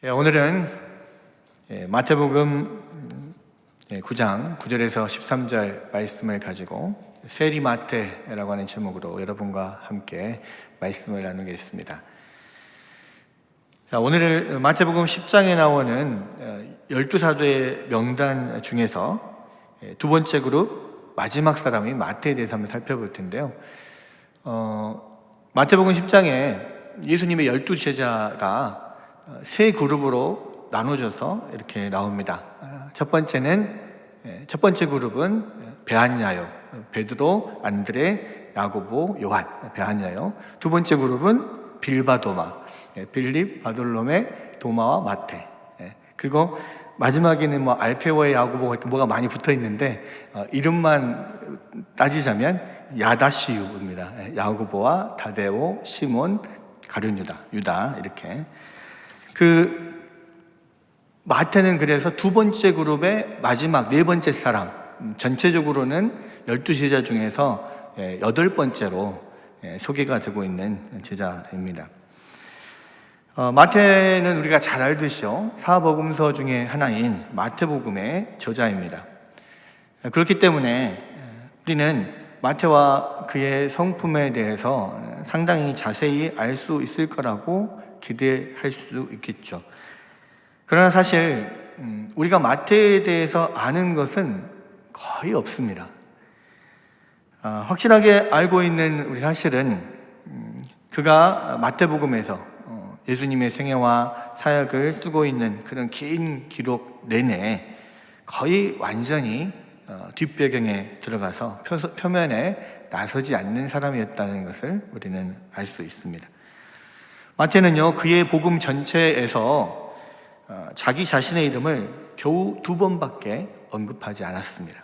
오늘은 마태복음 9장 9절에서 13절 말씀을 가지고 세리마태라고 하는 제목으로 여러분과 함께 말씀을 나누겠습니다. 자, 오늘 마태복음 10장에 나오는 12사도의 명단 중에서 두 번째 그룹 마지막 사람이 마태에 대해서 한번 살펴볼 텐데요. 마태복음 10장에 예수님의 12제자가 세 그룹으로 나눠져서 이렇게 나옵니다. 첫 번째 그룹은 베한야요, 베드로, 안드레, 야고보, 요한, 베한야요. 두 번째 그룹은 빌바도마, 빌립, 바돌로메, 도마와 마태. 그리고 마지막에는 알페오의 야고보 이렇게 뭐가 많이 붙어 있는데 이름만 따지자면 야다시유입니다. 야고보와 다데오, 시몬, 가룟 유다 이렇게. 마태는 그래서 두 번째 그룹의 마지막 네 번째 사람, 전체적으로는 12제자 중에서 8번째로 소개가 되고 있는 제자입니다. 마태는 우리가 잘 알듯이요, 사복음서 중에 하나인 마태복음의 저자입니다. 그렇기 때문에 우리는 마태와 그의 성품에 대해서 상당히 자세히 알 수 있을 거라고 기대할 수 있겠죠. 그러나 사실 우리가 마태에 대해서 아는 것은 거의 없습니다. 확실하게 알고 있는 우리 사실은 그가 마태복음에서 예수님의 생애와 사역을 쓰고 있는 그런 긴 기록 내내 거의 완전히 뒷배경에 들어가서 표면에 나서지 않는 사람이었다는 것을 우리는 알 수 있습니다. 마태는요, 그의 복음 전체에서 자기 자신의 이름을 겨우 2번밖에 언급하지 않았습니다.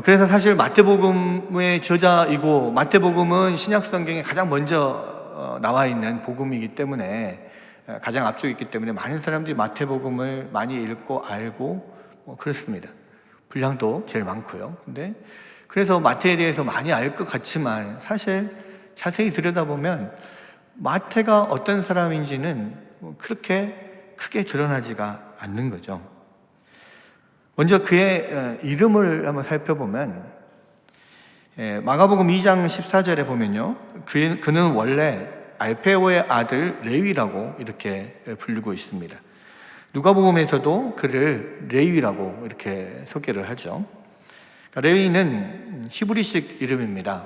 그래서 사실 마태복음의 저자이고, 마태복음은 신약성경에 가장 먼저 나와 있는 복음이기 때문에, 가장 앞쪽에 있기 때문에 많은 사람들이 마태복음을 많이 읽고 알고 그렇습니다. 분량도 제일 많고요. 근데 그래서 마태에 대해서 많이 알 것 같지만 사실 자세히 들여다보면 마태가 어떤 사람인지는 그렇게 크게 드러나지가 않는 거죠. 먼저 그의 이름을 한번 살펴보면 마가복음 2장 14절에 보면요, 그는 원래 알페오의 아들 레위라고 이렇게 불리고 있습니다. 누가복음에서도 그를 레위라고 이렇게 소개를 하죠. 레위는 히브리식 이름입니다.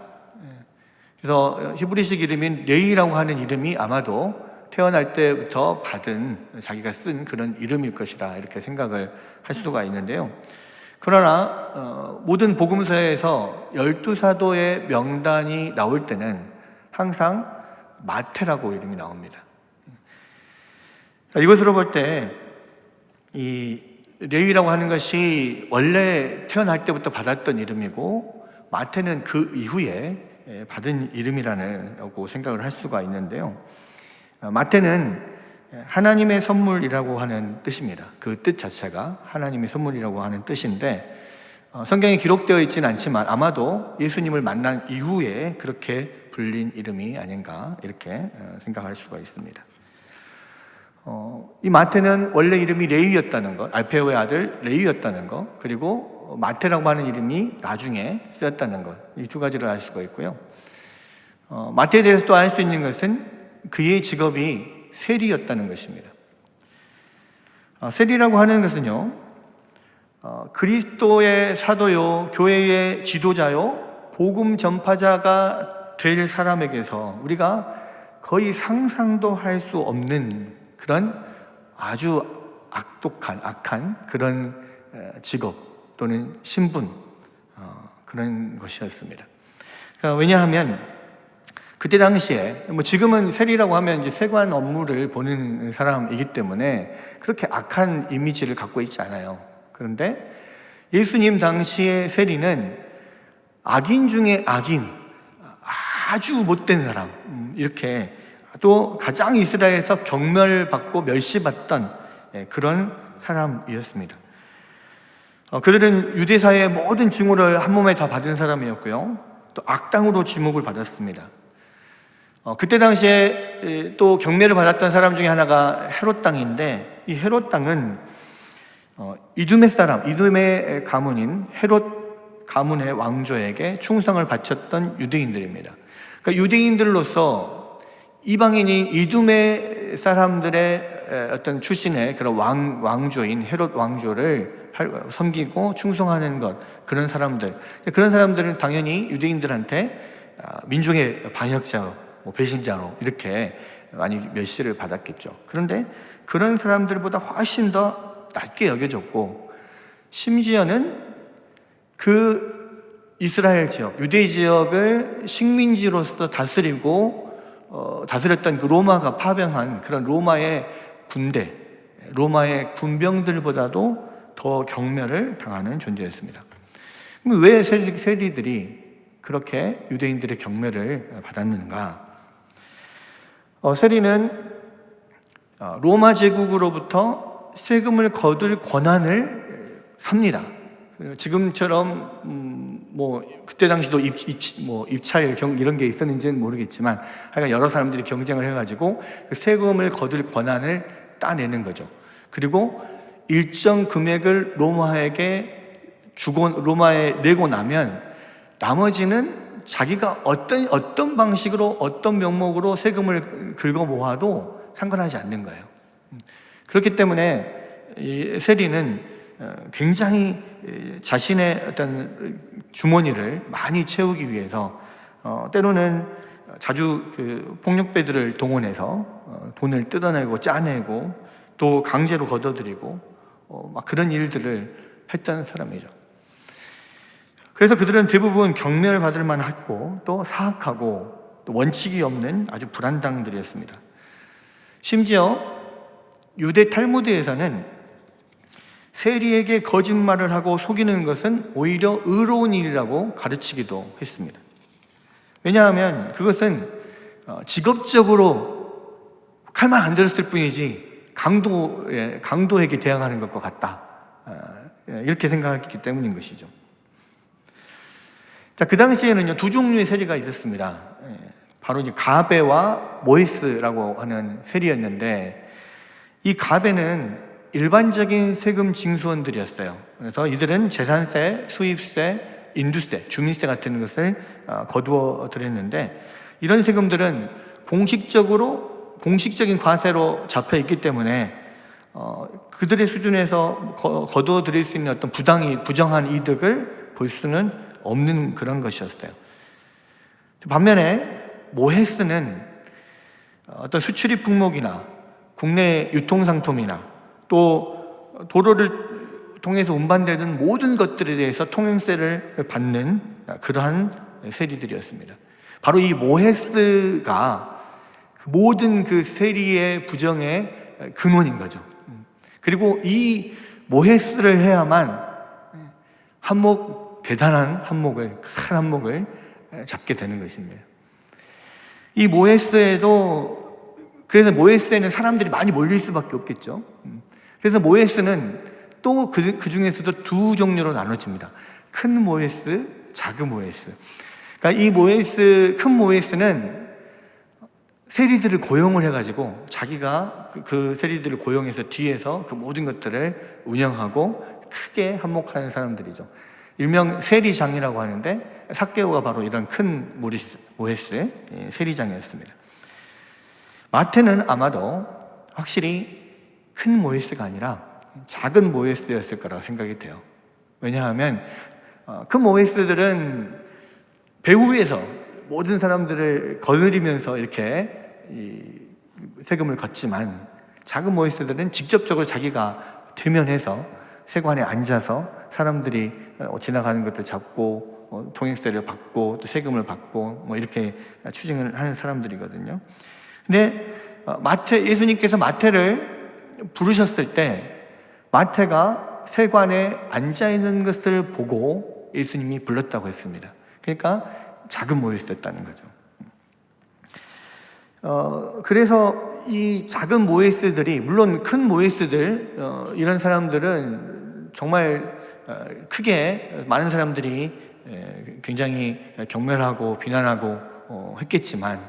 그래서 히브리식 이름인 레위라고 하는 이름이 아마도 태어날 때부터 받은, 자기가 쓴 그런 이름일 것이라 이렇게 생각을 할 수가 있는데요. 그러나 모든 복음서에서 12사도의 명단이 나올 때는 항상 마태라고 이름이 나옵니다. 이것으로 볼 때 이 레위라고 하는 것이 원래 태어날 때부터 받았던 이름이고, 마태는 그 이후에 받은 이름이라고 생각을 할 수가 있는데요. 마태는 하나님의 선물이라고 하는 뜻입니다. 그 뜻 자체가 하나님의 선물이라고 하는 뜻인데, 성경에 기록되어 있지는 않지만 아마도 예수님을 만난 이후에 그렇게 불린 이름이 아닌가 이렇게 생각할 수가 있습니다. 이 마태는 원래 이름이 레위였다는 것, 알페오의 아들 레위였다는 것, 그리고 마태라고 하는 이름이 나중에 쓰였다는 것, 이 두 가지를 알 수가 있고요. 마태에 대해서 또 알 수 있는 것은 그의 직업이 세리였다는 것입니다. 세리라고 하는 것은요, 그리스도의 사도요, 교회의 지도자요, 복음 전파자가 될 사람에게서 우리가 거의 상상도 할 수 없는 그런 아주 악한 그런 직업 또는 신분, 그런 것이었습니다. 왜냐하면 그때 당시에, 지금은 세리라고 하면 이제 세관 업무를 보는 사람이기 때문에 그렇게 악한 이미지를 갖고 있지 않아요. 그런데 예수님 당시의 세리는 악인 중에 악인, 아주 못된 사람, 이렇게 또 가장 이스라엘에서 경멸받고 멸시받던 그런 사람이었습니다. 그들은 유대사의 모든 증오를 한 몸에 다 받은 사람이었고요, 또 악당으로 지목을 받았습니다. 그때 당시에 또 경매를 받았던 사람 중에 하나가 헤롯 땅인데, 이 헤롯 땅은 이두메 사람, 이두메 가문인 헤롯 가문의 왕조에게 충성을 바쳤던 유대인들입니다. 그러니까 유대인들로서 이방인이 이두메 사람들의 어떤 출신의 그런 왕조인 헤롯 왕조를 섬기고 충성하는 것, 그런 사람들은 당연히 유대인들한테 민중의 반역자, 배신자로 이렇게 많이 멸시를 받았겠죠. 그런데 그런 사람들보다 훨씬 더 낮게 여겨졌고, 심지어는 그 이스라엘 지역, 유대 지역을 식민지로서 다스렸던 그 로마가 파병한 그런 로마의 군대, 로마의 군병들보다도 더 경멸을 당하는 존재였습니다. 그럼 왜 세리들이 그렇게 유대인들의 경멸을 받았는가? 세리는 로마 제국으로부터 세금을 거둘 권한을 삽니다. 지금처럼 그때 당시도 입찰 이런 게 있었는지는 모르겠지만, 하여간 여러 사람들이 경쟁을 해가지고 그 세금을 거둘 권한을 따내는 거죠. 그리고 일정 금액을 로마에 내고 나면 나머지는 자기가 어떤 방식으로, 어떤 명목으로 세금을 긁어 모아도 상관하지 않는 거예요. 그렇기 때문에 이 세리는 굉장히 자신의 어떤 주머니를 많이 채우기 위해서 때로는 자주 그 폭력배들을 동원해서 돈을 뜯어내고 짜내고 또 강제로 걷어들이고 막 그런 일들을 했던 사람이죠. 그래서 그들은 대부분 경멸받을 만하고 또 사악하고 또 원칙이 없는 아주 불안당들이었습니다. 심지어 유대 탈무드에서는 세리에게 거짓말을 하고 속이는 것은 오히려 의로운 일이라고 가르치기도 했습니다. 왜냐하면 그것은 직업적으로 칼만 안 들었을 뿐이지 강도에게 대항하는 것과 같다, 이렇게 생각했기 때문인 것이죠. 자, 그 당시에는요, 두 종류의 세리가 있었습니다. 바로 이제 가베와 모에스라고 하는 세리였는데, 이 가베는 일반적인 세금 징수원들이었어요. 그래서 이들은 재산세, 수입세, 인두세, 주민세 같은 것을 거두어 들였는데, 이런 세금들은 공식적인 과세로 잡혀 있기 때문에 그들의 수준에서 거두어 들일 수 있는 어떤 부정한 이득을 볼 수는 없는 그런 것이었어요. 반면에 모헤스는 어떤 수출입 품목이나 국내 유통상품이나 또 도로를 통해서 운반되는 모든 것들에 대해서 통행세를 받는 그러한 세리들이었습니다. 바로 이 모헤스가 모든 그 세리의 부정의 근원인 거죠. 그리고 이 모헤스를 해야만 대단한 큰 한목을 잡게 되는 것입니다. 이 그래서 모헤스에는 사람들이 많이 몰릴 수밖에 없겠죠. 그래서 모헤스는 또 그 중에서도 두 종류로 나눠집니다. 큰 모헤스, 작은 모헤스. 그러니까 이 큰 모헤스는 세리들을 고용을 해가지고 자기가 그 세리들을 고용해서 뒤에서 그 모든 것들을 운영하고 크게 한몫하는 사람들이죠. 일명 세리장이라고 하는데, 삭개오가 바로 이런 큰 모헤스의 세리장이었습니다. 마태는 아마도 확실히 큰 모헤스가 아니라 작은 모헤스였을 거라고 생각이 돼요. 왜냐하면 큰 모헤스들은 배후 위에서 모든 사람들을 거느리면서 이렇게 세금을 걷지만, 작은 모헤스들은 직접적으로 자기가 대면해서 세관에 앉아서 사람들이 지나가는 것들 잡고 통행세를 받고 또 세금을 받고 이렇게 추징을 하는 사람들이거든요. 근데 예수님께서 마태를 부르셨을 때 마태가 세관에 앉아 있는 것을 보고 예수님이 불렀다고 했습니다. 그러니까 작은 모헤스였다는 거죠. 그래서 이 작은 모헤스들이, 물론 큰 모헤스들, 이런 사람들은 정말 크게 많은 사람들이 굉장히 경멸하고 비난하고 했겠지만,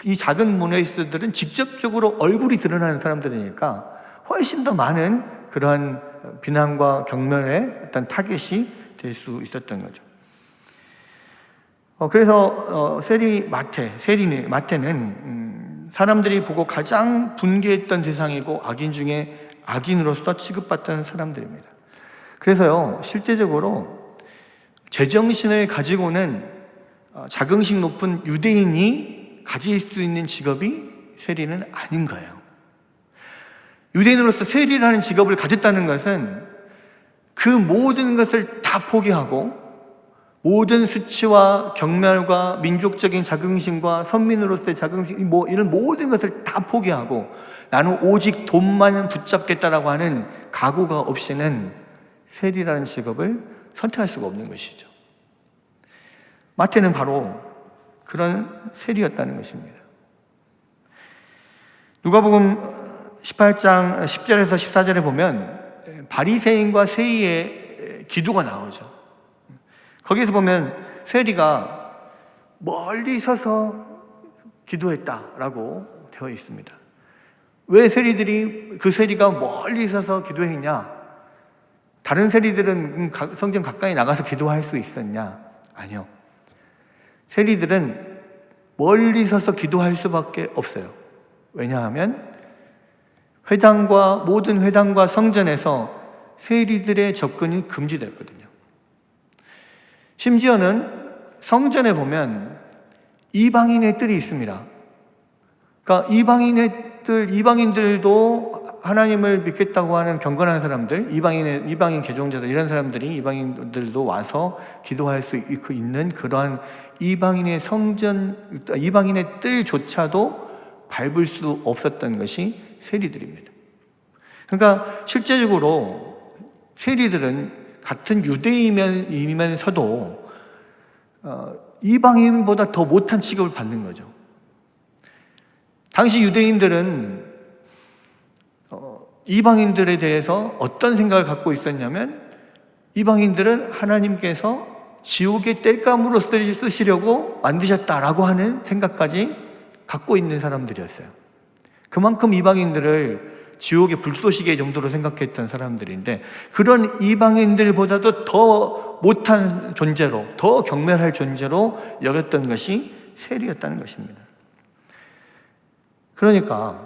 이 작은 문화이스들은 직접적으로 얼굴이 드러나는 사람들이니까 훨씬 더 많은 그러한 비난과 경멸의 어떤 타겟이 될 수 있었던 거죠. 그래서 마태는 사람들이 보고 가장 분개했던 대상이고 악인 중에 악인으로서 취급받던 사람들입니다. 그래서요, 실제적으로 제정신을 가지고는 자긍심 높은 유대인이 가질 수 있는 직업이 세리는 아닌 거예요. 유대인으로서 세리라는 직업을 가졌다는 것은 그 모든 것을 다 포기하고 모든 수치와 경멸과 민족적인 자긍심과 선민으로서의 자긍심, 이런 모든 것을 다 포기하고 나는 오직 돈만 붙잡겠다라고 하는 각오가 없이는 세리라는 직업을 선택할 수가 없는 것이죠. 마태는 바로 그런 세리였다는 것입니다. 누가복음 18장 10절에서 14절에 보면 바리새인과 세리의 기도가 나오죠. 거기서 보면 세리가 멀리 서서 기도했다라고 되어 있습니다. 왜 그 세리가 멀리 서서 기도했냐? 다른 세리들은 성전 가까이 나가서 기도할 수 있었냐? 아니요. 세리들은 멀리 서서 기도할 수밖에 없어요. 왜냐하면 모든 회당과 성전에서 세리들의 접근이 금지됐거든요. 심지어는 성전에 보면 이방인의 뜰이 있습니다. 그러니까 이방인들도 하나님을 믿겠다고 하는 경건한 사람들, 이방인 개종자들, 이런 사람들이 이방인들도 와서 기도할 수 있는 그러한 이방인의 뜰조차도 밟을 수 없었던 것이 세리들입니다. 그러니까 실제적으로 세리들은 같은 유대인이면서도 이방인보다 더 못한 취급을 받는 거죠. 당시 유대인들은 이방인들에 대해서 어떤 생각을 갖고 있었냐면 이방인들은 하나님께서 지옥의 땔감으로 쓰시려고 만드셨다라고 하는 생각까지 갖고 있는 사람들이었어요. 그만큼 이방인들을 지옥의 불쏘시개 정도로 생각했던 사람들인데 그런 이방인들보다도 더 못한 존재로, 더 경멸할 존재로 여겼던 것이 세리였다는 것입니다. 그러니까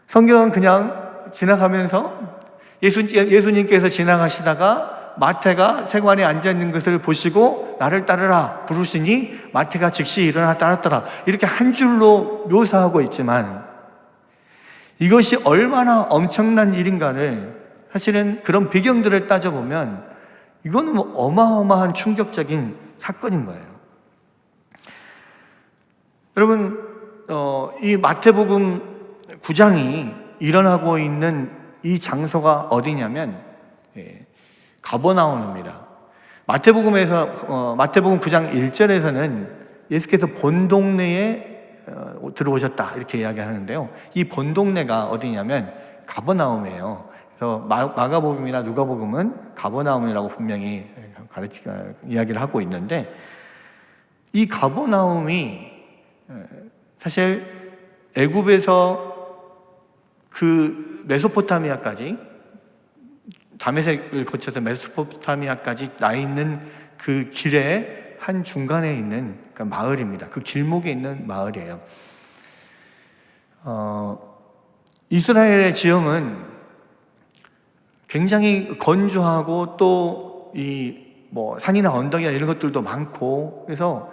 성경은 그냥 지나가면서 예수님께서 지나가시다가 마태가 세관에 앉아있는 것을 보시고 나를 따르라 부르시니 마태가 즉시 일어나 따랐더라, 이렇게 한 줄로 묘사하고 있지만 이것이 얼마나 엄청난 일인가를, 사실은 그런 배경들을 따져보면 이거는 어마어마한 충격적인 사건인 거예요. 여러분, 이 마태복음 9장이 일어나고 있는 이 장소가 어디냐면 가버나움입니다. 마태복음 9장 1절에서는 예수께서 본 동네에 들어오셨다 이렇게 이야기하는데요. 이 본 동네가 어디냐면 가버나움이에요. 그래서 마가복음이나 누가복음은 가버나움이라고 분명히 이야기를 하고 있는데, 이 가버나움이 사실 애굽에서 그 메소포타미아까지, 다메섹을 거쳐서 메소포타미아까지 나 있는 그 길의 한 중간에 있는 마을입니다. 그 길목에 있는 마을이에요. 이스라엘의 지형은 굉장히 건조하고 또 산이나 언덕이나 이런 것들도 많고, 그래서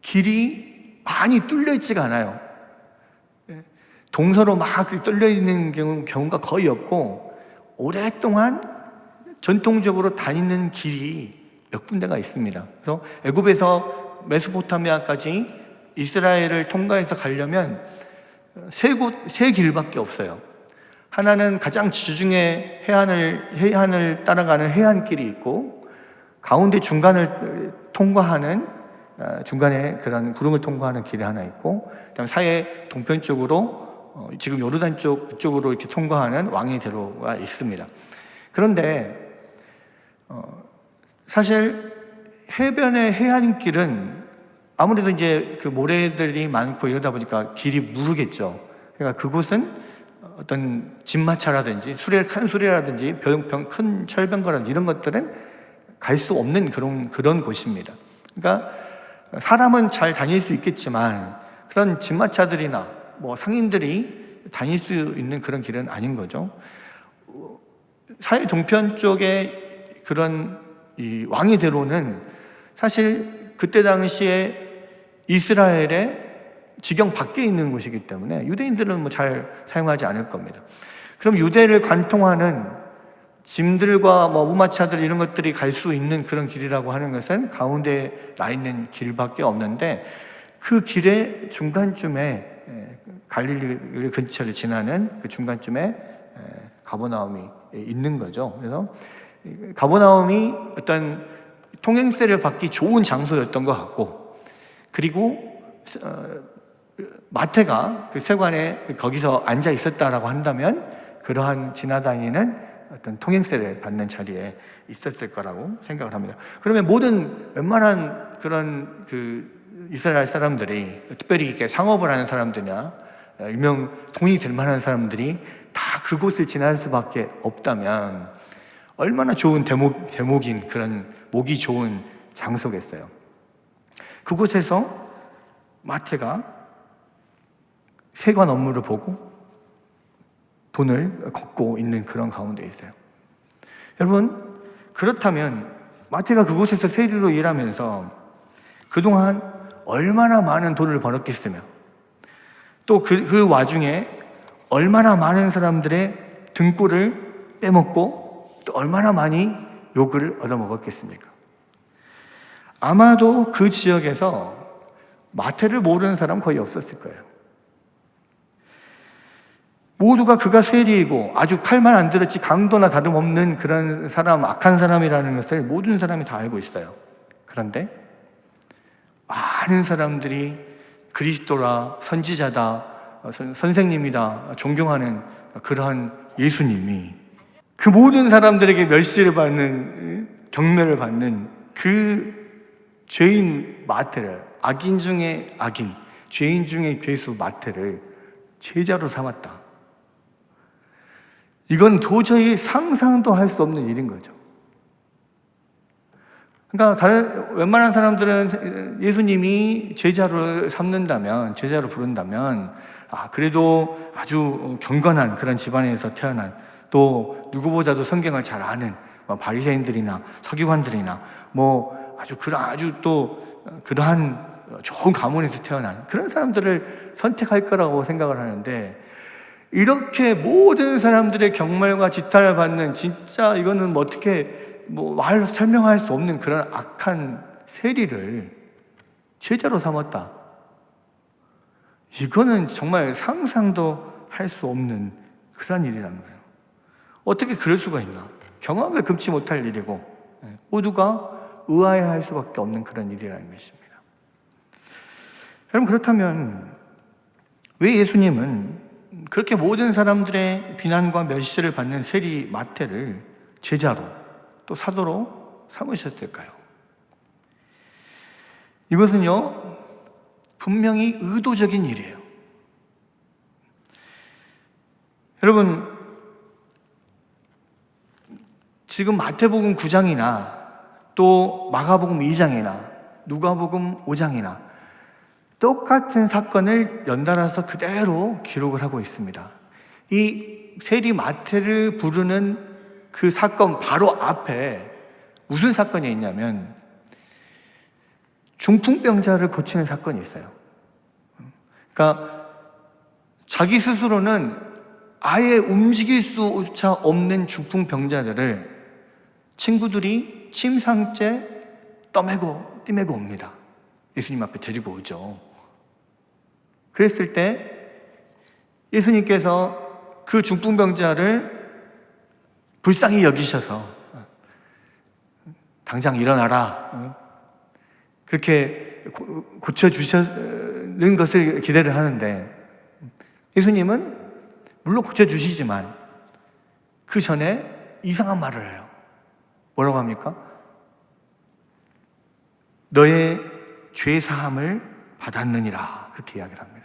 길이 많이 뚫려 있지가 않아요. 동서로 막 뚫려 있는 경우가 거의 없고, 오랫동안 전통적으로 다니는 길이 몇 군데가 있습니다. 그래서 애굽에서 메소포타미아까지 이스라엘을 통과해서 가려면 세 길밖에 없어요. 하나는 가장 지중해 해안을 따라가는 해안길이 있고, 가운데 중간을 통과하는 중간에 그런 구름을 통과하는 길이 하나 있고, 그다음 사해 동편 쪽으로 지금 요르단 그쪽으로 이렇게 통과하는 왕의 대로가 있습니다. 그런데 사실 해변의 해안길은 아무래도 이제 그 모래들이 많고 이러다 보니까 길이 무르겠죠. 그러니까 그곳은 어떤 진마차라든지 큰 수레라든지 큰 철병거라든지 이런 것들은 갈 수 없는 그런 곳입니다. 그러니까 사람은 잘 다닐 수 있겠지만 그런 진마차들이나 뭐 상인들이 다닐 수 있는 그런 길은 아닌 거죠. 사해 동편 쪽에 그런 이 왕이대로는 사실 그때 당시에 이스라엘의 지경 밖에 있는 곳이기 때문에 유대인들은 뭐 잘 사용하지 않을 겁니다. 그럼 유대를 관통하는 짐들과 뭐 무마차들 이런 것들이 갈 수 있는 그런 길이라고 하는 것은 가운데 나 있는 길밖에 없는데 그 길의 중간쯤에 갈릴리 근처를 지나는 그 중간쯤에 가버나움이 있는 거죠. 그래서 가버나움이 어떤 통행세를 받기 좋은 장소였던 것 같고, 그리고 마태가 그 세관에 거기서 앉아 있었다라고 한다면 그러한 지나다니는 어떤 통행세를 받는 자리에 있었을 거라고 생각을 합니다. 그러면 모든 웬만한 그런 그 이스라엘 사람들이, 특별히 이렇게 상업을 하는 사람들이나 일명 돈이 될 만한 사람들이 다 그곳을 지날 수밖에 없다면 얼마나 좋은 대목인 그런 목이 좋은 장소겠어요. 그곳에서 마태가 세관 업무를 보고 돈을 걷고 있는 그런 가운데 있어요. 여러분, 그렇다면 마태가 그곳에서 세리로 일하면서 그동안 얼마나 많은 돈을 벌었겠으며 또 그 와중에 얼마나 많은 사람들의 등골을 빼먹고 또 얼마나 많이 욕을 얻어먹었겠습니까? 아마도 그 지역에서 마태를 모르는 사람 거의 없었을 거예요. 모두가 그가 세리이고 아주 칼만 안 들었지 강도나 다름없는 그런 사람, 악한 사람이라는 것을 모든 사람이 다 알고 있어요. 그런데 많은 사람들이 그리스도라, 선지자다, 선생님이다 존경하는 그러한 예수님이 그 모든 사람들에게 멸시를 받는, 경멸을 받는 그 죄인 마태를, 악인 중에 악인, 죄인 중에 괴수 마태를 제자로 삼았다. 이건 도저히 상상도 할 수 없는 일인 거죠. 그러니까 웬만한 사람들은 예수님이 제자로 삼는다면, 제자로 부른다면, 그래도 아주 경건한 그런 집안에서 태어난, 또 누구보다도 성경을 잘 아는 바리새인들이나 서기관들이나 아주 또 그러한 좋은 가문에서 태어난 그런 사람들을 선택할 거라고 생각을 하는데, 이렇게 모든 사람들의 경멸과 지탄을 받는, 진짜 이거는 어떻게 말로 설명할 수 없는 그런 악한 세리를 제자로 삼았다. 이거는 정말 상상도 할 수 없는 그런 일이라는 거예요. 어떻게 그럴 수가 있나? 경악을 금치 못할 일이고 모두가 의아해할 수밖에 없는 그런 일이라는 것입니다. 여러분, 그렇다면 왜 예수님은 그렇게 모든 사람들의 비난과 멸시를 받는 세리 마태를 제자로 또 사도로 삼으셨을까요? 이것은요, 분명히 의도적인 일이에요. 여러분, 지금 마태복음 9장이나 또 마가복음 2장이나 누가복음 5장이나 똑같은 사건을 연달아서 그대로 기록을 하고 있습니다. 이 세리 마태를 부르는 그 사건 바로 앞에 무슨 사건이 있냐면 중풍병자를 고치는 사건이 있어요. 그러니까 자기 스스로는 아예 움직일 수조차 없는 중풍병자들을 친구들이 침상째 떼매고 옵니다. 예수님 앞에 데리고 오죠. 그랬을 때 예수님께서 그 중풍병자를 불쌍히 여기셔서 당장 일어나라, 그렇게 고쳐주시는 것을 기대를 하는데, 예수님은 물론 고쳐주시지만 그 전에 이상한 말을 해요. 뭐라고 합니까? 너의 죄 사함을 받았느니라. 그렇게 이야기를 합니다.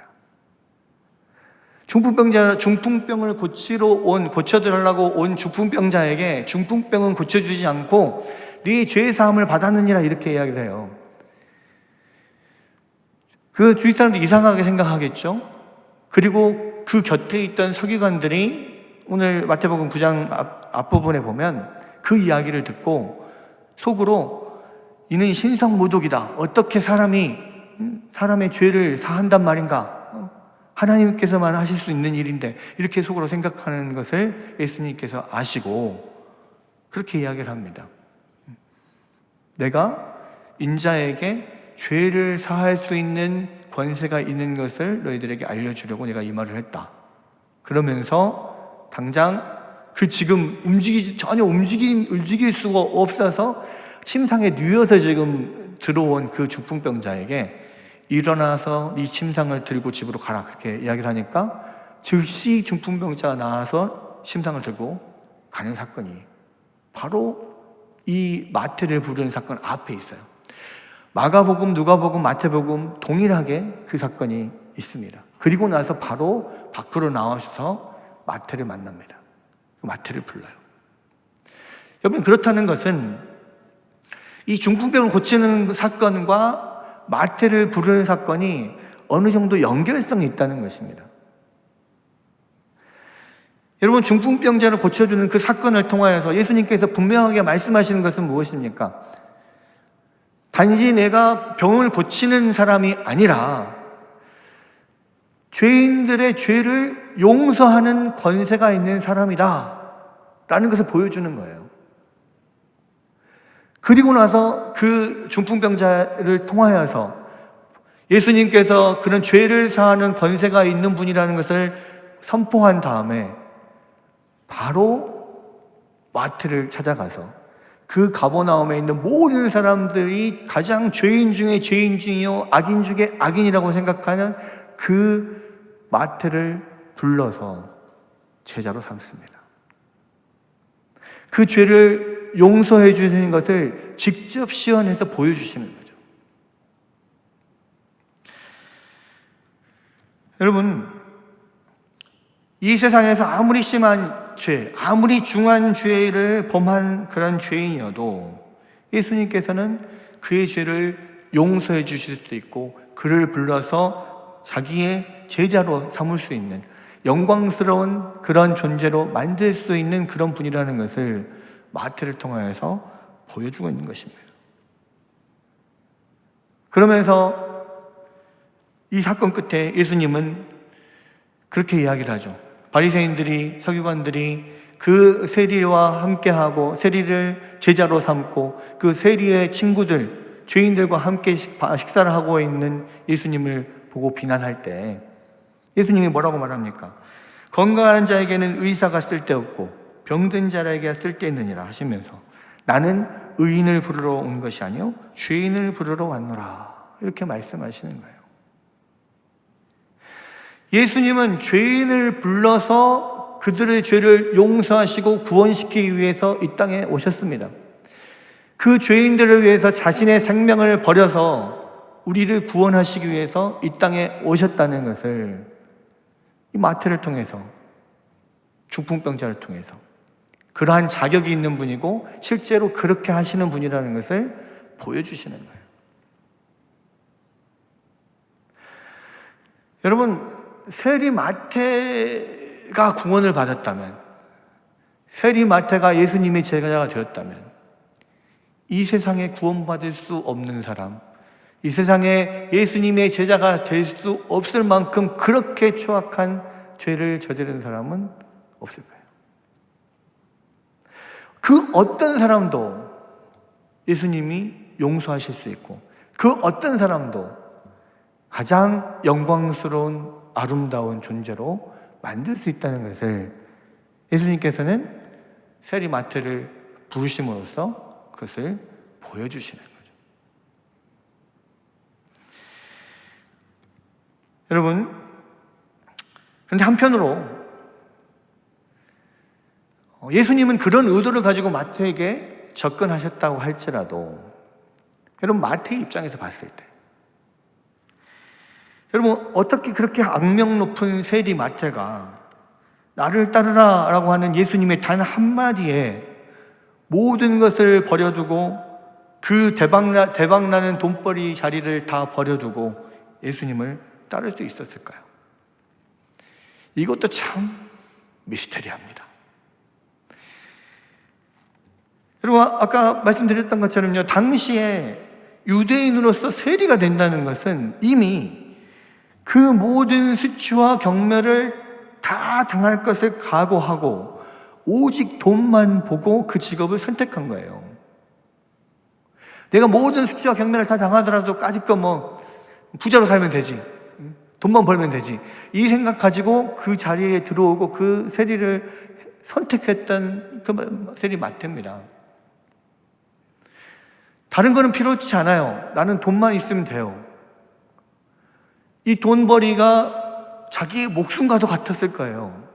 중풍병을 고쳐드리려고 온 중풍병자에게 중풍병은 고쳐주지 않고 네 죄 사함을 받았느니라 이렇게 이야기를 해요. 그 주위 사람들이 이상하게 생각하겠죠. 그리고 그 곁에 있던 서기관들이 오늘 마태복음 9장 앞부분에 보면 그 이야기를 듣고 속으로 이는 신성모독이다. 어떻게 사람의 죄를 사한단 말인가? 하나님께서만 하실 수 있는 일인데 이렇게 속으로 생각하는 것을 예수님께서 아시고 그렇게 이야기를 합니다. 내가 인자에게 죄를 사할 수 있는 권세가 있는 것을 너희들에게 알려주려고 내가 이 말을 했다. 그러면서 당장 지금 전혀 움직일 수가 없어서 침상에 누워서 지금 들어온 그 중풍병자에게 일어나서 네 침상을 들고 집으로 가라 그렇게 이야기를 하니까 즉시 중풍병자가 나와서 침상을 들고 가는 사건이 바로 이 마태를 부르는 사건 앞에 있어요. 마가복음, 누가복음, 마태복음 동일하게 그 사건이 있습니다. 그리고 나서 바로 밖으로 나와서 마태를 만납니다. 마태를 불러요. 여러분, 그렇다는 것은 이 중풍병을 고치는 사건과 마태를 부르는 사건이 어느 정도 연결성이 있다는 것입니다. 여러분, 중풍병자를 고쳐주는 그 사건을 통하여서 예수님께서 분명하게 말씀하시는 것은 무엇입니까? 단지 내가 병을 고치는 사람이 아니라 죄인들의 죄를 용서하는 권세가 있는 사람이다 라는 것을 보여주는 거예요. 그리고 나서 그 중풍병자를 통하여서 예수님께서 그런 죄를 사하는 권세가 있는 분이라는 것을 선포한 다음에 바로 마태를 찾아가서 그 가버나움에 있는 모든 사람들이 가장 죄인 중에 죄인 중이요 악인 중에 악인이라고 생각하는 그 마태를 불러서 제자로 삼습니다. 그 죄를 용서해 주시는 것을 직접 시연해서 보여주시는 거죠. 여러분, 이 세상에서 아무리 심한 죄, 아무리 중한 죄를 범한 그런 죄인이어도 예수님께서는 그의 죄를 용서해 주실 수도 있고 그를 불러서 자기의 제자로 삼을 수 있는 영광스러운 그런 존재로 만들 수 있는 그런 분이라는 것을 마태를 통하여서 보여주고 있는 것입니다. 그러면서 이 사건 끝에 예수님은 그렇게 이야기를 하죠. 바리새인들이, 서기관들이 그 세리와 함께하고 세리를 제자로 삼고 그 세리의 친구들, 죄인들과 함께 식사를 하고 있는 예수님을 보고 비난할 때 예수님이 뭐라고 말합니까? 건강한 자에게는 의사가 쓸데없고 병든 자에게 쓸데있느니라 하시면서 나는 의인을 부르러 온 것이 아니요 죄인을 부르러 왔노라 이렇게 말씀하시는 거예요. 예수님은 죄인을 불러서 그들의 죄를 용서하시고 구원시키기 위해서 이 땅에 오셨습니다. 그 죄인들을 위해서 자신의 생명을 버려서 우리를 구원하시기 위해서 이 땅에 오셨다는 것을 이 마태를 통해서, 중풍병자를 통해서 그러한 자격이 있는 분이고 실제로 그렇게 하시는 분이라는 것을 보여주시는 거예요. 여러분, 세리 마태가 구원을 받았다면, 세리 마태가 예수님의 제자가 되었다면 이 세상에 구원받을 수 없는 사람, 이 세상에 예수님의 제자가 될 수 없을 만큼 그렇게 추악한 죄를 저지른 사람은 없을 거예요. 그 어떤 사람도 예수님이 용서하실 수 있고 그 어떤 사람도 가장 영광스러운 아름다운 존재로 만들 수 있다는 것을 예수님께서는 세리 마태를 부르심으로써 그것을 보여주시는 거죠. 여러분, 그런데 한편으로 예수님은 그런 의도를 가지고 마태에게 접근하셨다고 할지라도 여러분, 마태의 입장에서 봤을 때 여러분, 어떻게 그렇게 악명 높은 세리 마태가 나를 따르라 라고 하는 예수님의 단 한마디에 모든 것을 버려두고 그 대박나는 돈벌이 자리를 다 버려두고 예수님을 따를 수 있었을까요? 이것도 참 미스테리합니다. 여러분, 아까 말씀드렸던 것처럼요, 당시에 유대인으로서 세리가 된다는 것은 이미 그 모든 수치와 경멸을 다 당할 것을 각오하고 오직 돈만 보고 그 직업을 선택한 거예요. 내가 모든 수치와 경멸을 다 당하더라도 까짓거 뭐 부자로 살면 되지, 돈만 벌면 되지, 이 생각 가지고 그 자리에 들어오고 그 세리를 선택했던 그 세리 마태입니다. 다른 거는 필요치 않아요. 나는 돈만 있으면 돼요. 이 돈벌이가 자기의 목숨과도 같았을 거예요.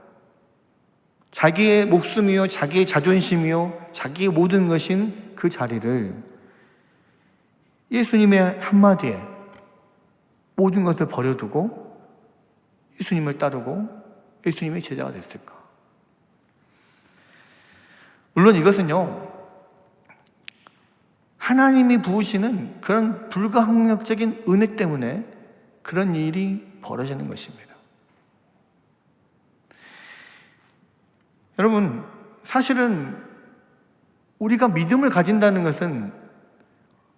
자기의 목숨이요, 자기의 자존심이요, 자기의 모든 것인 그 자리를 예수님의 한마디에 모든 것을 버려두고 예수님을 따르고 예수님의 제자가 됐을까? 물론 이것은요, 하나님이 부으시는 그런 불가항력적인 은혜 때문에 그런 일이 벌어지는 것입니다. 여러분, 사실은 우리가 믿음을 가진다는 것은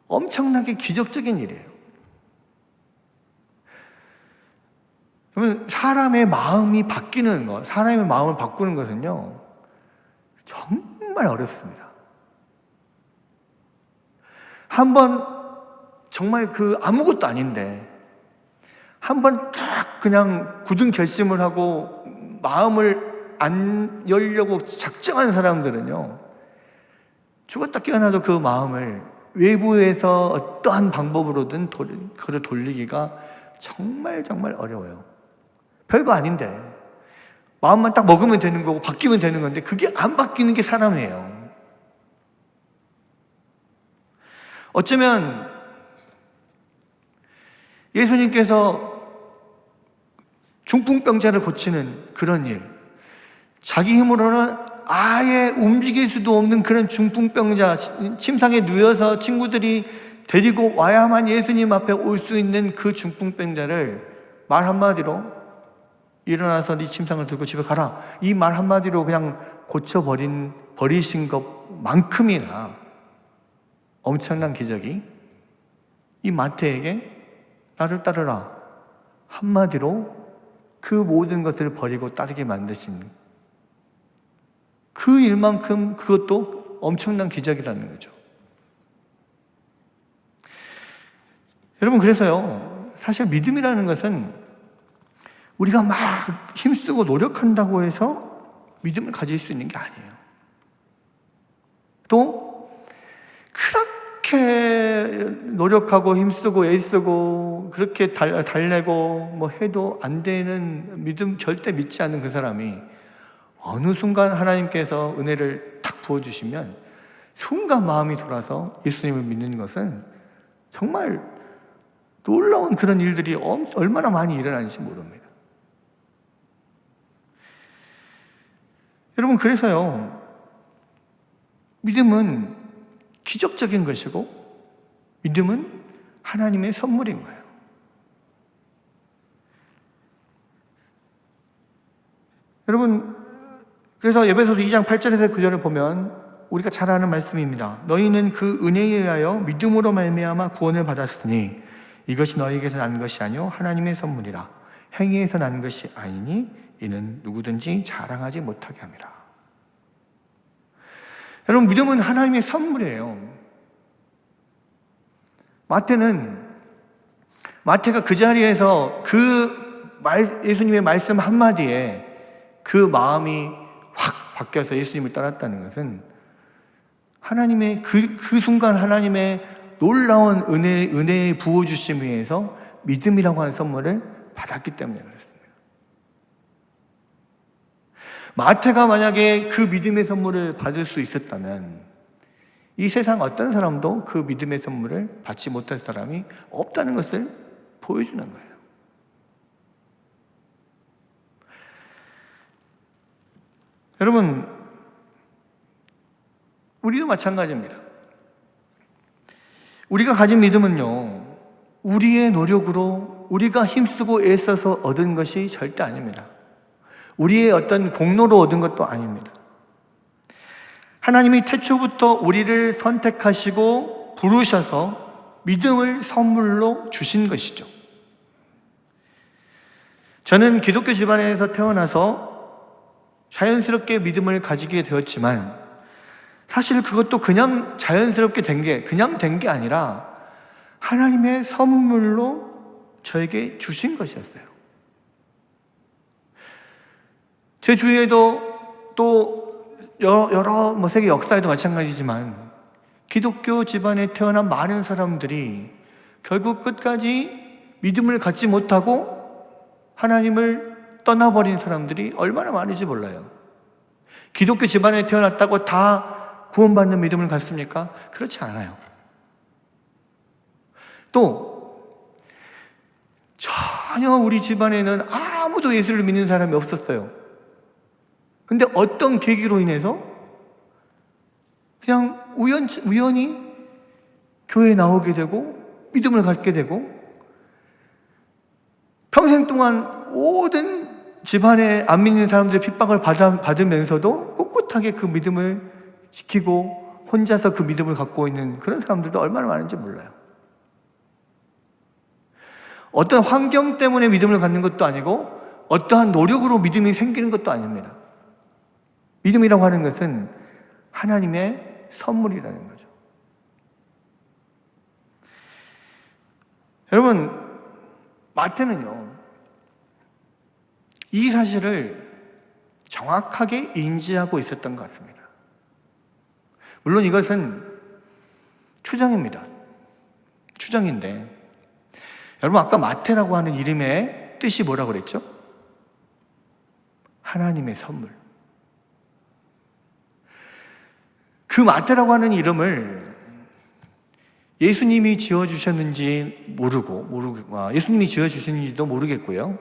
엄청나게 기적적인 일이에요. 여러분, 사람의 마음이 바뀌는 것, 사람의 마음을 바꾸는 것은요, 정말 어렵습니다. 한번 정말 그 아무것도 아닌데 한번 딱 그냥 굳은 결심을 하고 마음을 안 열려고 작정한 사람들은요, 죽었다 깨어나도 그 마음을 외부에서 어떠한 방법으로든 그를 돌리기가 정말 어려워요. 별거 아닌데 마음만 딱 먹으면 되는 거고 바뀌면 되는 건데 그게 안 바뀌는 게 사람이에요. 어쩌면 예수님께서 중풍병자를 고치는 그런 일, 자기 힘으로는 아예 움직일 수도 없는 그런 중풍병자, 침상에 누워서 친구들이 데리고 와야만 예수님 앞에 올 수 있는 그 중풍병자를 말 한마디로 일어나서 네 침상을 들고 집에 가라, 이 말 한마디로 그냥 버리신 것만큼이나 엄청난 기적이 이 마태에게 나를 따르라 한마디로 그 모든 것을 버리고 따르게 만드신 그 일만큼 그것도 엄청난 기적이라는 거죠. 여러분, 그래서요, 사실 믿음이라는 것은 우리가 막 힘쓰고 노력한다고 해서 믿음을 가질 수 있는 게 아니에요. 또 그렇게 노력하고 힘쓰고 애쓰고 그렇게 달래고 뭐 해도 안 되는 믿음, 절대 믿지 않는 그 사람이 어느 순간 하나님께서 은혜를 탁 부어주시면 순간 마음이 돌아서 예수님을 믿는 것은 정말 놀라운 그런 일들이 얼마나 많이 일어나는지 모릅니다. 여러분, 그래서요, 믿음은 기적적인 것이고 믿음은 하나님의 선물인 거예요. 여러분, 그래서 에베소서 2장 8절에서 9절을 보면 우리가 잘 아는 말씀입니다. 너희는 그 은혜에 의하여 믿음으로 말미암아 구원을 받았으니 이것이 너희에게서 난 것이 아니요 하나님의 선물이라. 행위에서 난 것이 아니니 이는 누구든지 자랑하지 못하게 합니다. 여러분, 믿음은 하나님의 선물이에요. 마태가 그 자리에서 예수님의 말씀 한마디에 그 마음이 확 바뀌어서 예수님을 따랐다는 것은 하나님의 그 순간 하나님의 놀라운 은혜의 부어주심에 의해서 믿음이라고 하는 선물을 받았기 때문에 그렇습니다. 마태가 만약에 그 믿음의 선물을 받을 수 있었다면 이 세상 어떤 사람도 그 믿음의 선물을 받지 못할 사람이 없다는 것을 보여주는 거예요. 여러분, 우리도 마찬가지입니다. 우리가 가진 믿음은요, 우리의 노력으로 우리가 힘쓰고 애써서 얻은 것이 절대 아닙니다. 우리의 어떤 공로로 얻은 것도 아닙니다. 하나님이 태초부터 우리를 선택하시고 부르셔서 믿음을 선물로 주신 것이죠. 저는 기독교 집안에서 태어나서 자연스럽게 믿음을 가지게 되었지만 사실 그것도 그냥 자연스럽게 그냥 된 게 아니라 하나님의 선물로 저에게 주신 것이었어요. 제 주위에도 또 여러 세계 역사에도 마찬가지지만 기독교 집안에 태어난 많은 사람들이 결국 끝까지 믿음을 갖지 못하고 하나님을 떠나버린 사람들이 얼마나 많은지 몰라요. 기독교 집안에 태어났다고 다 구원받는 믿음을 갖습니까? 그렇지 않아요. 또 전혀 우리 집안에는 아무도 예수를 믿는 사람이 없었어요. 근데 어떤 계기로 인해서 그냥 우연히 교회에 나오게 되고 믿음을 갖게 되고 평생 동안 모든 집안에 안 믿는 사람들의 핍박을 받으면서도 꿋꿋하게 그 믿음을 지키고 혼자서 그 믿음을 갖고 있는 그런 사람들도 얼마나 많은지 몰라요. 어떤 환경 때문에 믿음을 갖는 것도 아니고 어떠한 노력으로 믿음이 생기는 것도 아닙니다. 믿음이라고 하는 것은 하나님의 선물이라는 거죠. 여러분, 마태는요, 이 사실을 정확하게 인지하고 있었던 것 같습니다. 물론 이것은 추정입니다. 추정인데, 여러분 아까 마태라고 하는 이름의 뜻이 뭐라고 그랬죠? 하나님의 선물. 그 마태라고 하는 이름을 예수님이 지어주셨는지 예수님이 지어주셨는지도 모르겠고요.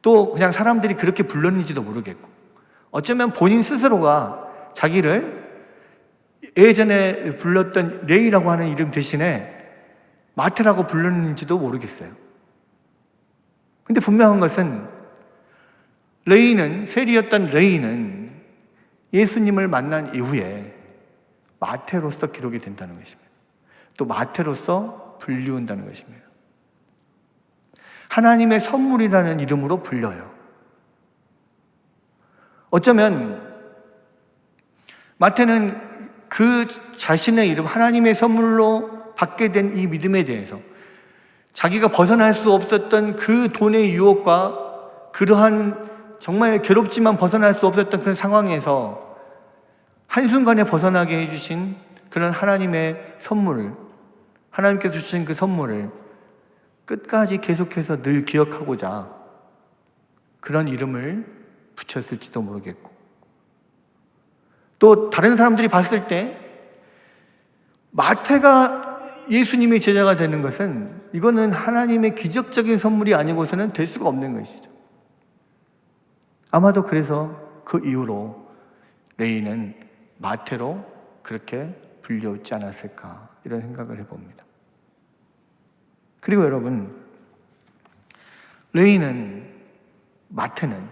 또 그냥 사람들이 그렇게 불렀는지도 모르겠고, 어쩌면 본인 스스로가 자기를 예전에 불렀던 레이라고 하는 이름 대신에 마태라고 불렀는지도 모르겠어요. 근데 분명한 것은 세리였던 레이는 예수님을 만난 이후에 마태로서 기록이 된다는 것입니다. 또 마태로서 불리운다는 것입니다. 하나님의 선물이라는 이름으로 불려요. 어쩌면 마태는 그 자신의 이름, 하나님의 선물로 받게 된 이 믿음에 대해서 자기가 벗어날 수 없었던 그 돈의 유혹과 그러한 정말 괴롭지만 벗어날 수 없었던 그런 상황에서 한순간에 벗어나게 해주신 그런 하나님의 선물을, 하나님께서 주신 그 선물을 끝까지 계속해서 늘 기억하고자 그런 이름을 붙였을지도 모르겠고, 또 다른 사람들이 봤을 때 마태가 예수님의 제자가 되는 것은 이거는 하나님의 기적적인 선물이 아니고서는 될 수가 없는 것이죠. 아마도 그래서 그 이후로 레이는 마태로 그렇게 불려있지 않았을까, 이런 생각을 해봅니다. 그리고 여러분, 마태는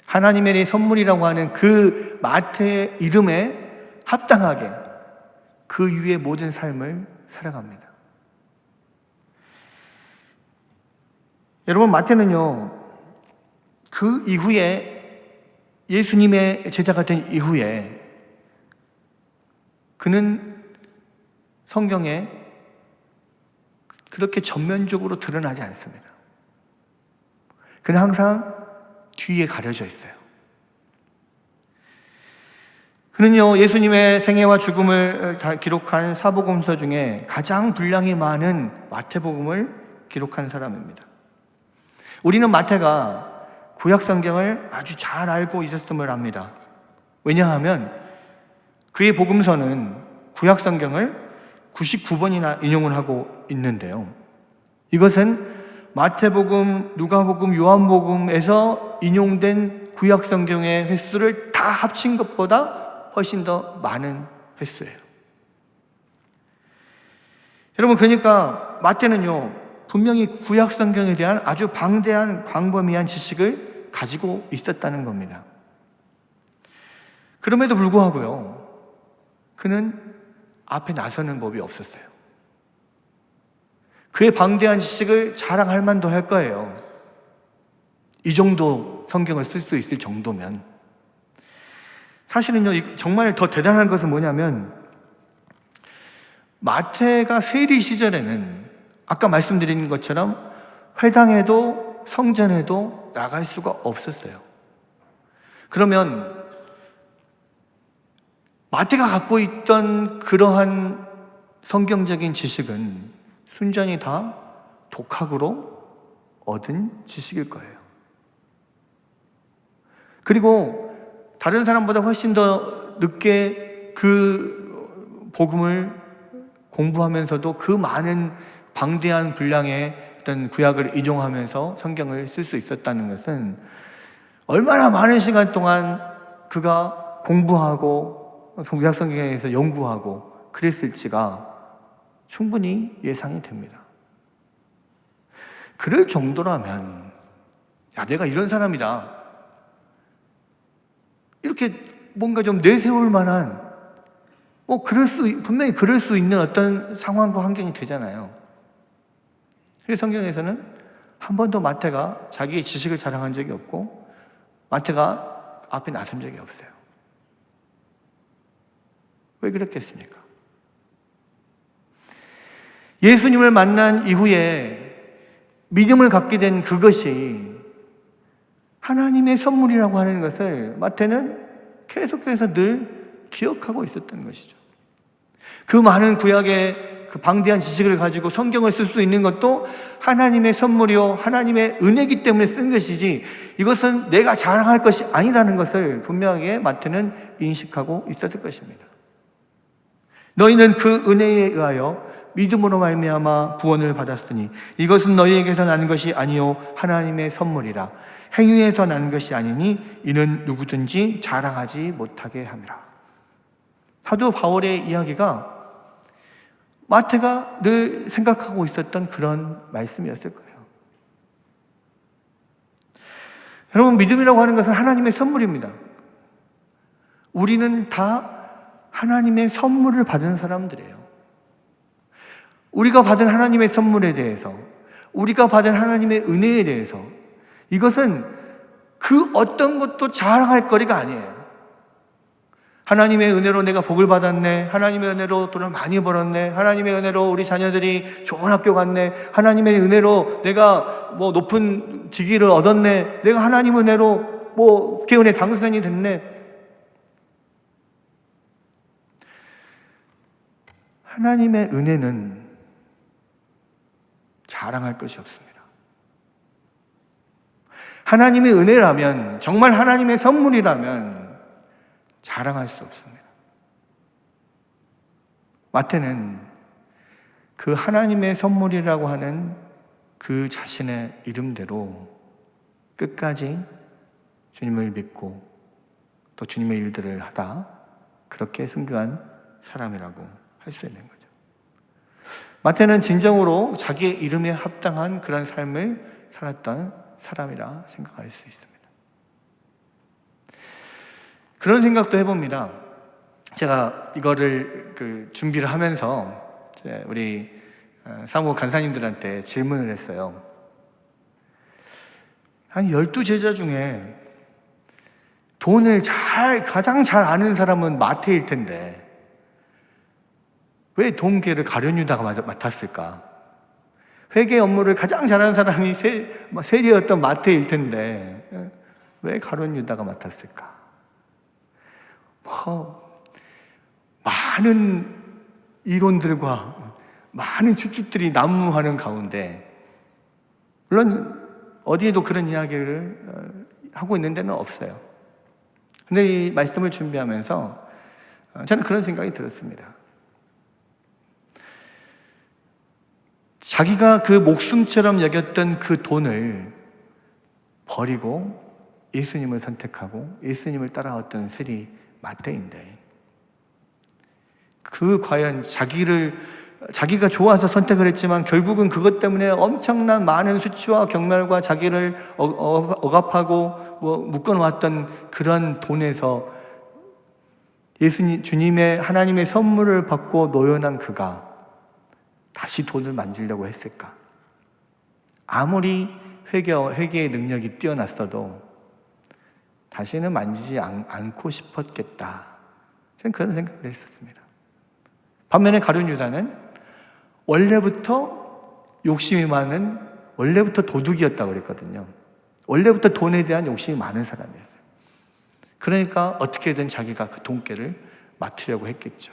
하나님의 선물이라고 하는 그 마태의 이름에 합당하게 그 위의 모든 삶을 살아갑니다. 여러분, 마태는요, 그 이후에 예수님의 제자가 된 이후에 그는 성경에 그렇게 전면적으로 드러나지 않습니다. 그는 항상 뒤에 가려져 있어요. 그는요, 예수님의 생애와 죽음을 기록한 사복음서 중에 가장 분량이 많은 마태복음을 기록한 사람입니다. 우리는 마태가 구약 성경을 아주 잘 알고 있었음을 압니다. 왜냐하면 그의 복음서는 구약 성경을 99번이나 인용을 하고 있는데요. 이것은 마태복음, 누가복음, 요한복음에서 인용된 구약 성경의 횟수를 다 합친 것보다 훨씬 더 많은 횟수예요. 여러분, 그러니까 마태는요, 분명히 구약 성경에 대한 아주 방대한 광범위한 지식을 가지고 있었다는 겁니다. 그럼에도 불구하고요, 그는 앞에 나서는 법이 없었어요. 그의 방대한 지식을 자랑할 만도 할 거예요. 이 정도 성경을 쓸 수 있을 정도면. 사실은요, 정말 더 대단한 것은 뭐냐면, 마태가 세리 시절에는 아까 말씀드린 것처럼 회당에도 성전에도 나갈 수가 없었어요. 그러면 마태가 갖고 있던 그러한 성경적인 지식은 순전히 다 독학으로 얻은 지식일 거예요. 그리고 다른 사람보다 훨씬 더 늦게 그 복음을 공부하면서도 그 많은 방대한 분량의 어떤 구약을 이종하면서 성경을 쓸 수 있었다는 것은 얼마나 많은 시간 동안 그가 공부하고 구약 성경에 대해서 연구하고 그랬을지가 충분히 예상이 됩니다. 그럴 정도라면, 야, 내가 이런 사람이다, 이렇게 뭔가 좀 내세울 만한, 분명히 그럴 수 있는 어떤 상황과 환경이 되잖아요. 그래서 성경에서는 한 번도 마태가 자기의 지식을 자랑한 적이 없고, 마태가 앞에 나선 적이 없어요. 왜 그렇겠습니까? 예수님을 만난 이후에 믿음을 갖게 된 그것이 하나님의 선물이라고 하는 것을 마태는 계속해서 늘 기억하고 있었던 것이죠. 그 많은 구약의 그 방대한 지식을 가지고 성경을 쓸 수 있는 것도 하나님의 선물이요, 하나님의 은혜이기 때문에 쓴 것이지, 이것은 내가 자랑할 것이 아니라는 것을 분명하게 마태는 인식하고 있었을 것입니다. 너희는 그 은혜에 의하여 믿음으로 말미암아 구원을 받았으니 이것은 너희에게서 난 것이 아니요 하나님의 선물이라. 행위에서 난 것이 아니니 이는 누구든지 자랑하지 못하게 함이라. 사도 바울의 이야기가 마태가 늘 생각하고 있었던 그런 말씀이었을 거예요. 여러분, 믿음이라고 하는 것은 하나님의 선물입니다. 우리는 다 하나님의 선물을 받은 사람들이에요. 우리가 받은 하나님의 선물에 대해서, 우리가 받은 하나님의 은혜에 대해서, 이것은 그 어떤 것도 자랑할 거리가 아니에요. 하나님의 은혜로 내가 복을 받았네, 하나님의 은혜로 돈을 많이 벌었네, 하나님의 은혜로 우리 자녀들이 좋은 학교 갔네, 하나님의 은혜로 내가 높은 직위를 얻었네, 내가 하나님의 은혜로 국회의원의 당선인이 됐네. 하나님의 은혜는 자랑할 것이 없습니다. 하나님의 은혜라면, 정말 하나님의 선물이라면 자랑할 수 없습니다. 마태는 그 하나님의 선물이라고 하는 그 자신의 이름대로 끝까지 주님을 믿고 또 주님의 일들을 하다 그렇게 순교한 사람이라고 할 수 있는 거죠. 마태는 진정으로 자기의 이름에 합당한 그런 삶을 살았던 사람이라 생각할 수 있습니다. 그런 생각도 해봅니다. 제가 이거를 준비를 하면서 우리 사무 간사님들한테 질문을 했어요. 한 12제자 중에 돈을 가장 잘 아는 사람은 마태일 텐데 왜 돈계를 가룟 유다가 맡았을까? 회계 업무를 가장 잘하는 사람이 세리였던 마태일 텐데 왜 가룟 유다가 맡았을까? 많은 이론들과 많은 추측들이 난무하는 가운데, 물론 어디에도 그런 이야기를 하고 있는 데는 없어요. 근데 이 말씀을 준비하면서 저는 그런 생각이 들었습니다. 자기가 그 목숨처럼 여겼던 그 돈을 버리고 예수님을 선택하고 예수님을 따라왔던 세리 마태인데, 과연 자기가 좋아서 선택을 했지만 결국은 그것 때문에 엄청난 많은 수치와 경멸과 자기를 억압하고 묶어놓았던 그런 돈에서 주님의 하나님의 선물을 받고 노연한 그가 다시 돈을 만지려고 했을까? 아무리 회개의 능력이 뛰어났어도 다시는 만지지 않고 싶었겠다. 저는 그런 생각을 했었습니다. 반면에 가룟 유다는 원래부터 욕심이 많은, 원래부터 도둑이었다고 그랬거든요. 원래부터 돈에 대한 욕심이 많은 사람이었어요. 그러니까 어떻게든 자기가 그 돈깨를 맡으려고 했겠죠.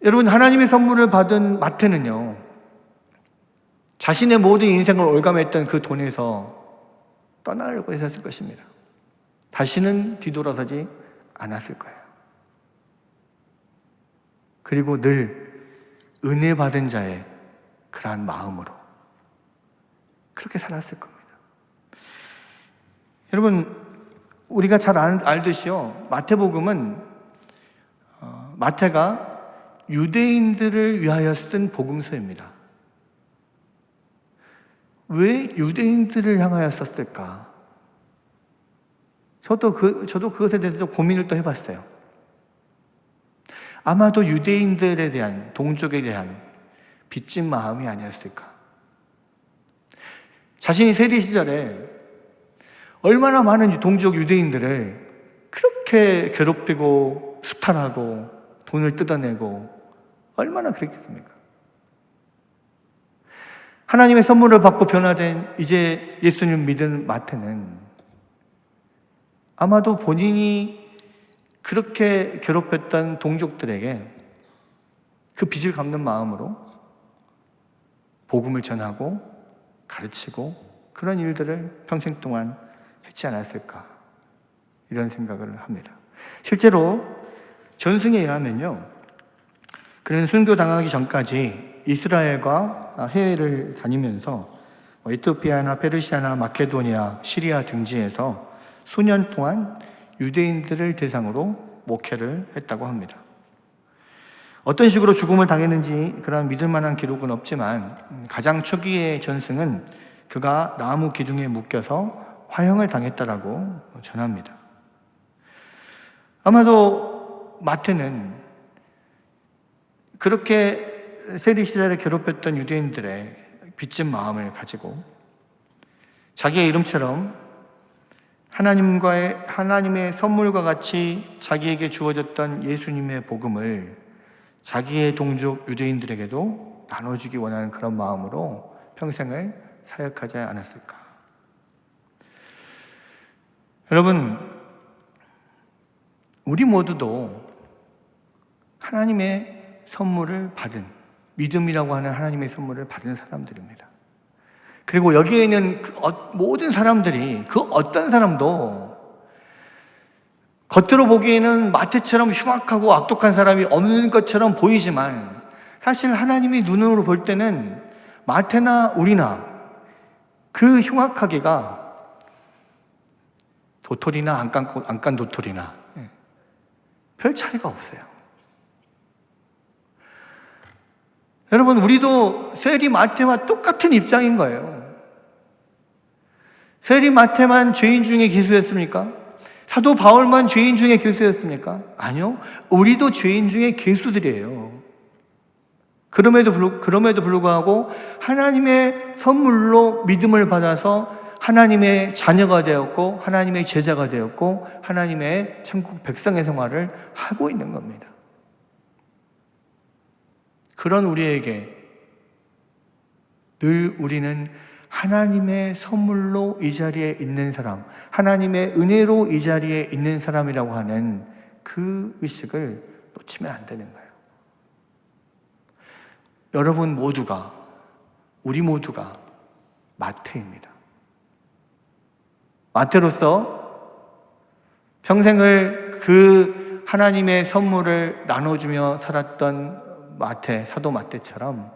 여러분, 하나님의 선물을 받은 마태는요, 자신의 모든 인생을 올감했던 그 돈에서 떠나려고 했었을 것입니다. 다시는 뒤돌아서지 않았을 거예요. 그리고 늘 은혜 받은 자의 그러한 마음으로 그렇게 살았을 겁니다. 여러분, 우리가 잘 알듯이요, 마태복음은 마태가 유대인들을 위하여 쓴 복음서입니다. 왜 유대인들을 향하여 썼을까? 저도 그것에 대해서 고민을 또 해봤어요. 아마도 유대인들에 대한, 동족에 대한 빚진 마음이 아니었을까? 자신이 세리 시절에 얼마나 많은 동족 유대인들을 그렇게 괴롭히고 수탈하고 돈을 뜯어내고 얼마나 그랬겠습니까? 하나님의 선물을 받고 변화된 이제 예수님을 믿은 마태는 아마도 본인이 그렇게 괴롭혔던 동족들에게 그 빚을 갚는 마음으로 복음을 전하고 가르치고 그런 일들을 평생 동안 했지 않았을까, 이런 생각을 합니다. 실제로 전승에 의하면요, 그는 순교당하기 전까지 이스라엘과 해외를 다니면서 에티오피아나 페르시아나 마케도니아, 시리아 등지에서 수년 동안 유대인들을 대상으로 목회를 했다고 합니다. 어떤 식으로 죽음을 당했는지 그런 믿을 만한 기록은 없지만 가장 초기의 전승은 그가 나무 기둥에 묶여서 화형을 당했다라고 전합니다. 아마도 마태는 그렇게 세리 시절에 괴롭혔던 유대인들의 빚진 마음을 가지고 자기의 이름처럼 하나님의 선물과 같이 자기에게 주어졌던 예수님의 복음을 자기의 동족 유대인들에게도 나눠주기 원하는 그런 마음으로 평생을 사역하지 않았을까. 여러분, 우리 모두도 하나님의 선물을 받은, 믿음이라고 하는 하나님의 선물을 받은 사람들입니다. 그리고 여기에 있는 모든 사람들이, 그 어떤 사람도 겉으로 보기에는 마태처럼 흉악하고 악독한 사람이 없는 것처럼 보이지만 사실 하나님이 눈으로 볼 때는 마태나 우리나 그 흉악하기가 도토리나 안 깐 도토리나 별 차이가 없어요. 여러분, 우리도 세리 마태와 똑같은 입장인 거예요. 세리 마태만 죄인 중에 괴수였습니까? 사도 바울만 죄인 중에 괴수였습니까? 아니요. 우리도 죄인 중에 괴수들이에요. 그럼에도 불구하고 하나님의 선물로 믿음을 받아서 하나님의 자녀가 되었고 하나님의 제자가 되었고 하나님의 천국 백성의 생활을 하고 있는 겁니다. 그런 우리에게 늘 우리는 하나님의 선물로 이 자리에 있는 사람, 하나님의 은혜로 이 자리에 있는 사람이라고 하는 그 의식을 놓치면 안 되는 거예요. 여러분 모두가, 우리 모두가 마태입니다. 마태로서 평생을 그 하나님의 선물을 나눠주며 살았던 마태, 사도 마태처럼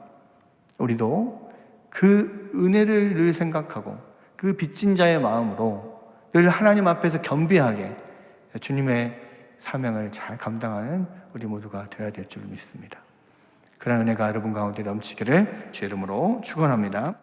우리도 그 은혜를 늘 생각하고 그 빚진 자의 마음으로 늘 하나님 앞에서 겸비하게 주님의 사명을 잘 감당하는 우리 모두가 되어야 될 줄 믿습니다. 그런 은혜가 여러분 가운데 넘치기를 주의 이름으로 축원합니다.